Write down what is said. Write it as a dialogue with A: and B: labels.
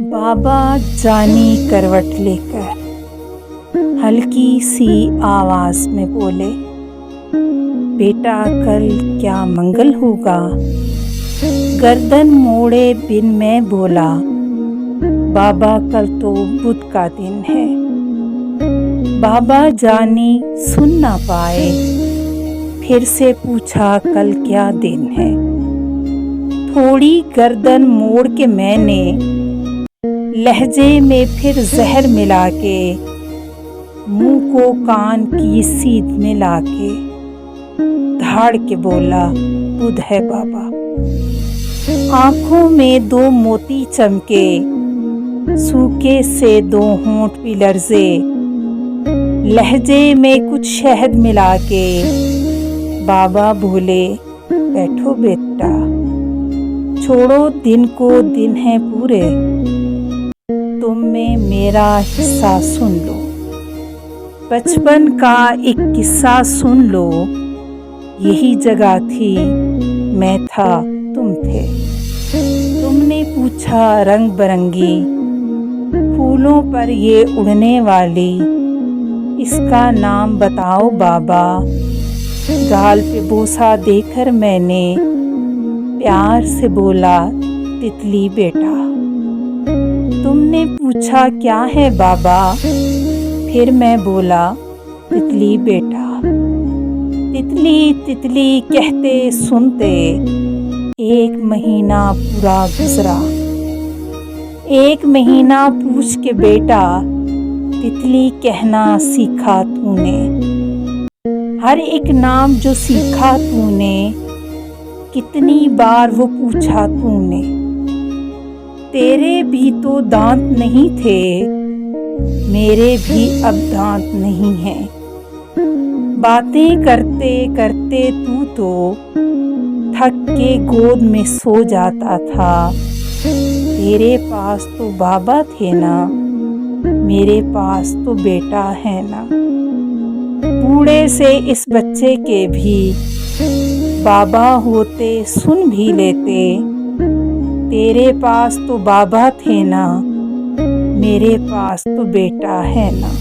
A: बाबा जानी करवट लेकर हल्की सी आवाज में बोले, बेटा कल क्या मंगल होगा। गर्दन मोड़े बिन मैं बोला, बाबा कल तो बुध का दिन है। बाबा जानी सुन ना पाए, फिर से पूछा कल क्या दिन है। थोड़ी गर्दन मोड़ के मैंने लहजे में फिर जहर मिला के मुंह को कान की सीध में लाके धाड़ के बोला, बुध है बाबा। आंखों में दो मोती चमके, सूखे से दो होंठ भी लर्जे। लहजे में कुछ शहद मिला के बाबा बोले, बैठो बेटा, छोड़ो दिन को, दिन है पूरे, तुम में मेरा हिस्सा सुन लो। बचपन का एक किस्सा सुन लो, यही जगह थी, मैं था, तुम थे। तुमने पूछा रंग बरंगी फूलों पर ये उड़ने वाली, इसका नाम बताओ बाबा। गाल पे बोसा देकर मैंने प्यार से बोला, तितली बेटा। तुमने पूछा क्या है बाबा, फिर मैं बोला, तितली बेटा। तितली तितली कहते सुनते एक महीना पूरा गुजरा। एक महीना पूछ के बेटा, तितली कहना सीखा तूने। हर एक नाम जो सीखा तूने, कितनी बार वो पूछा तूने। तेरे भी तो दांत नहीं थे, मेरे भी अब दांत नहीं हैं। बातें करते करते तू तो थक के गोद में सो जाता था। तेरे पास तो बाबा थे ना, मेरे पास तो बेटा है ना। बूढ़े से इस बच्चे के भी बाबा होते सुन भी लेते। तेरे पास तो बाबा थे ना, मेरे पास तो बेटा है ना।